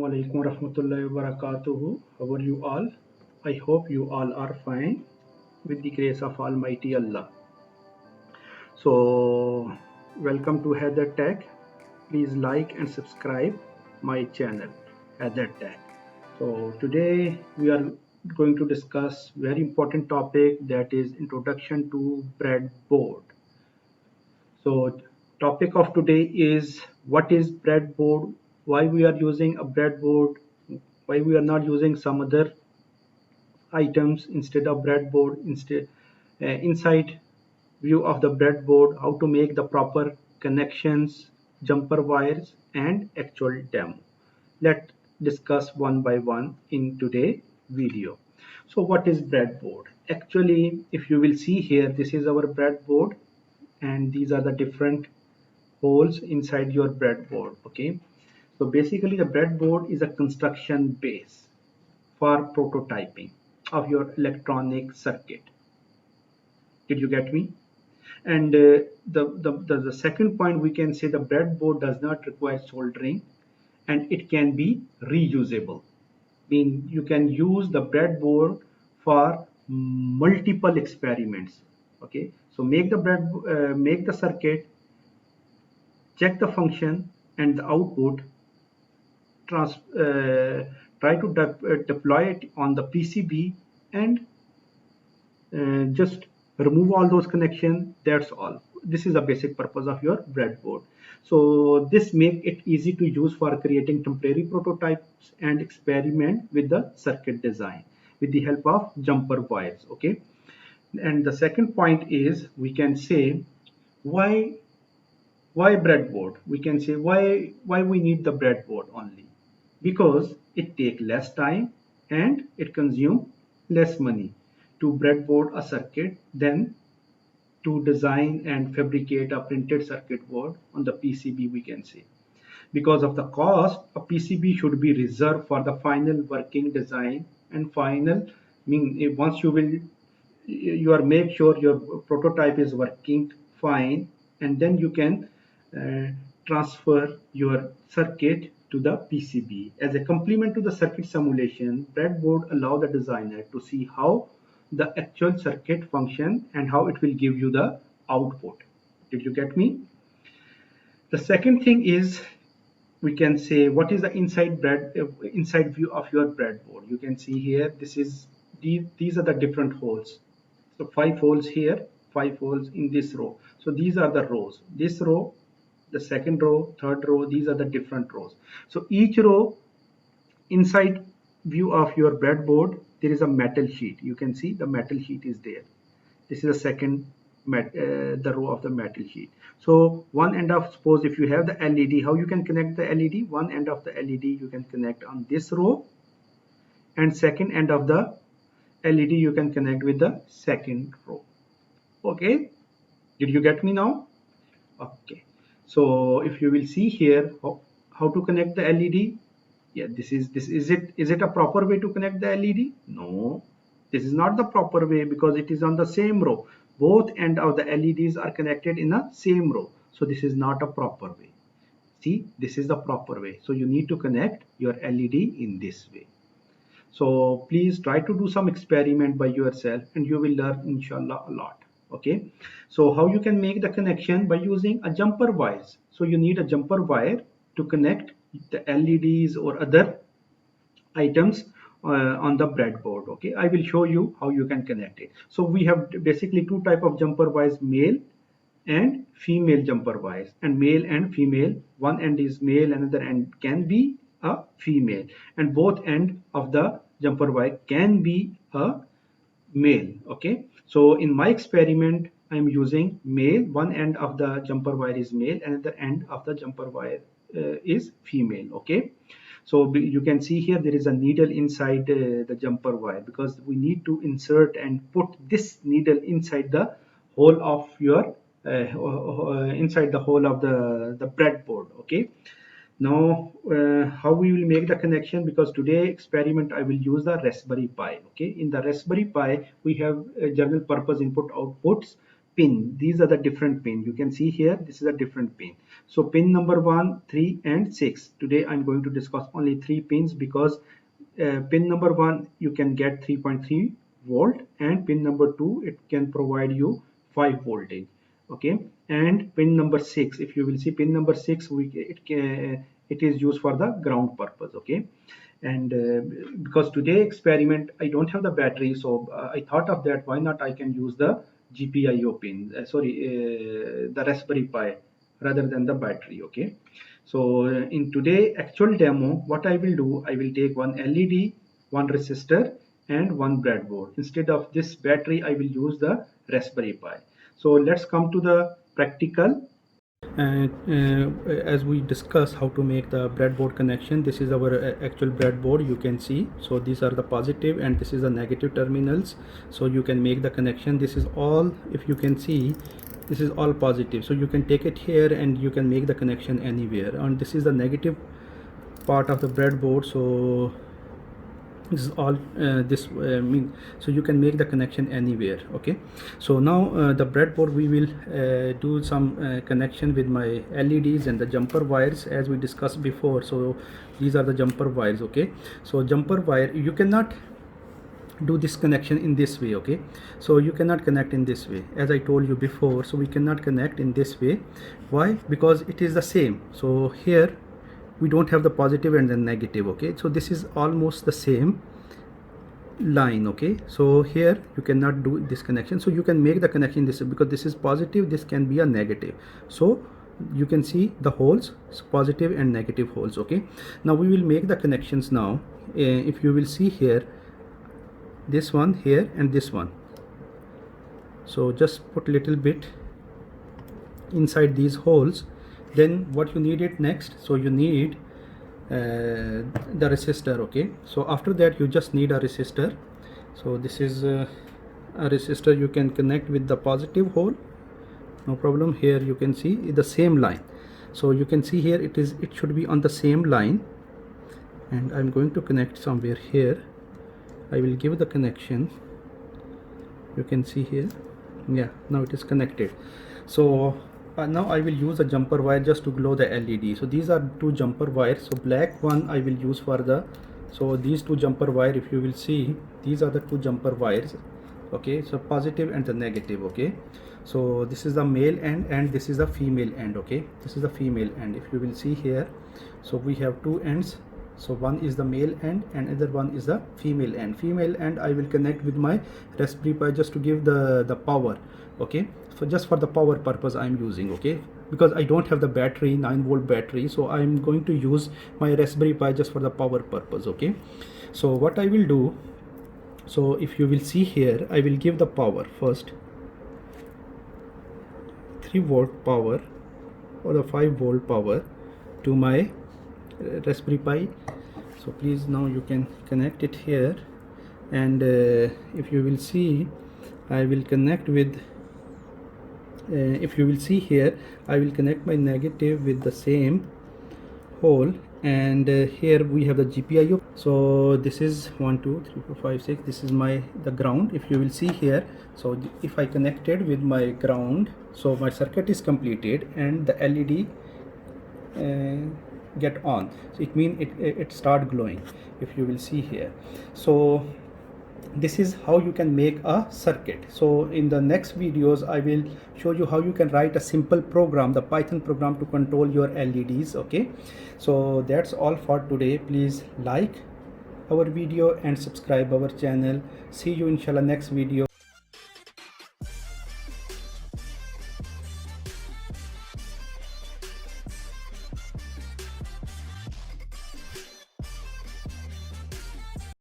alaikum warahmatullahi wabarakatuh. How are you all? I hope you all are fine with the grace of Almighty Allah. So, welcome to Heather Tech. Please like and subscribe my channel, Heather Tech. So, today we are going to discuss very important topic, that is introduction to breadboard. So topic of today is what is breadboard, why we are using a breadboard, why we are not using some other items instead of breadboard, inside view of the breadboard, how to make the proper connections, jumper wires and actual demo. Let's discuss one by one in today's video. So what is breadboard? Actually, if you will see here, this is our breadboard and these are the different holes inside your breadboard. Okay, so basically the breadboard is a construction base for prototyping of your electronic circuit. Did you get me? And the second point, we can say the breadboard does not require soldering and it can be reusable. Mean you can use the breadboard for multiple experiments. Okay, so make the circuit, check the function and the output, trans, try to deploy it on the PCB and just remove all those connections. That's all. This is the basic purpose of your breadboard. So this make it easy to use for creating temporary prototypes and experiment with the circuit design with the help of jumper wires. Okay, and the second point is, we can say why breadboard. We can say why we need the breadboard only, because it take less time and it consume less money to breadboard a circuit than to design and fabricate a printed circuit board on the PCB. We can say because of the cost, a PCB should be reserved for the final working design and final, once you are make sure your prototype is working fine, and then you can uh, transfer your circuit to the PCB. As a complement to the circuit simulation, breadboard allow the designer to see how the actual circuit function and how it will give you the output. Did you get me? The second thing is, we can say what is the inside view of your breadboard. You can see here, these are the different holes. So 5 holes here, 5 holes in this row. So these are the rows. This row, the second row, third row, these are the different rows. So each row, inside view of your breadboard, there is a metal sheet. You can see the metal sheet is there. This is the second the row of the metal sheet. So one end of, suppose if you have the LED, how you can connect the LED? One end of the LED you can connect on this row, and second end of the LED you can connect with the second row. Okay, did you get me now? Okay, so if you will see here, how to connect the LED. Yeah, is it a proper way to connect the LED? No, this is not the proper way, because it is on the same row. Both end of the LEDs are connected in a same row, so this is not a proper way. See, this is the proper way. So you need to connect your LED in this way. So please try to do some experiment by yourself and you will learn inshallah a lot. Okay, so how you can make the connection? By using a jumper wires. So you need a jumper wire to connect the LEDs or other items on the breadboard. Okay, I will show you how you can connect it. So we have basically two type of jumper wires, male and female jumper wires. And male and female, one end is male, another end can be a female, and both end of the jumper wire can be a male. Okay, so in my experiment I'm using male. One end of the jumper wire is male, another end of the jumper wire is female. Okay, so you can see here there is a needle inside the jumper wire, because we need to insert and put this needle inside the hole of your inside the hole of the breadboard. Okay, now how we will make the connection? Because today experiment I will use the Raspberry Pi. Okay, in the Raspberry Pi we have general purpose input outputs pin. These are the different pin. You can see here, this is a different pin. So pin number 1, 3 and 6. Today I'm going to discuss only 3 pins, because pin number 1 you can get 3.3 volt, and pin number 2 it can provide you 5 voltage. Okay, and pin number 6, if you will see pin number 6, it is used for the ground purpose. Okay, and because today experiment I don't have the battery, so I thought of that, why not I can use the GPIO pin, the Raspberry Pi, rather than the battery. Okay, so in today actual demo, what I will do, I will take one LED, one resistor and one breadboard. Instead of this battery I will use the Raspberry Pi. So let's come to the practical. And as we discuss how to make the breadboard connection, this is our actual breadboard, you can see. So these are the positive and this is the negative terminals, so you can make the connection. This is all, if you can see, this is all positive, so you can take it here and you can make the connection anywhere. And this is the negative part of the breadboard, so this is all so you can make the connection anywhere. Okay, so now the breadboard, we will do some connection with my LEDs and the jumper wires, as we discussed before. So these are the jumper wires. Okay, so jumper wire, you cannot do this connection in this way. Okay, so you cannot connect in this way, as I told you before. So we cannot connect in this way. Why? Because it is the same. So here we don't have the positive and the negative. Okay, so this is almost the same line. Okay, so here you cannot do this connection, so you can make the connection this, because this is positive, this can be a negative. So you can see the holes, positive and negative holes. Okay, now we will make the connections now. If you will see here, this one here and this one, so just put little bit inside these holes. Then what you need it next, so you need the resistor. Okay, so after that you just need a resistor. So this is a resistor, you can connect with the positive hole, no problem. Here you can see the same line, so you can see here it should be on the same line, and I'm going to connect somewhere here. I will give the connection, you can see here. Yeah, now it is connected. So now I will use a jumper wire just to glow the LED. So these are two jumper wires. So black one I will use for the, so these two jumper wire, if you will see, these are the two jumper wires. Okay, so positive and the negative. Okay, so this is the male end and this is the female end. Okay, this is the female end. If you will see here, so we have two ends. So one is the male end and other one is the female end. Female end I will connect with my Raspberry Pi just to give the power. Okay, so just for the power purpose I am using. Okay, because I don't have the battery, 9-volt battery, so I am going to use my Raspberry Pi just for the power purpose. Okay, so what I will do, so if you will see here, I will give the power first, 3-volt power or the 5-volt power to my Raspberry Pi. So please, now you can connect it here, and if you will see, I will connect with if you will see here, I will connect my negative with the same hole, and here we have the GPIO. So this is 1 2 3 4 5 6, this is the ground. If you will see here, so if I connected with my ground, so my circuit is completed and the LED get on, so it means it start glowing, if you will see here. So this is how you can make a circuit. So in the next videos I will show you how you can write a simple program, the Python program, to control your LEDs. Okay, so that's all for today. Please like our video and subscribe our channel. See you inshallah next video.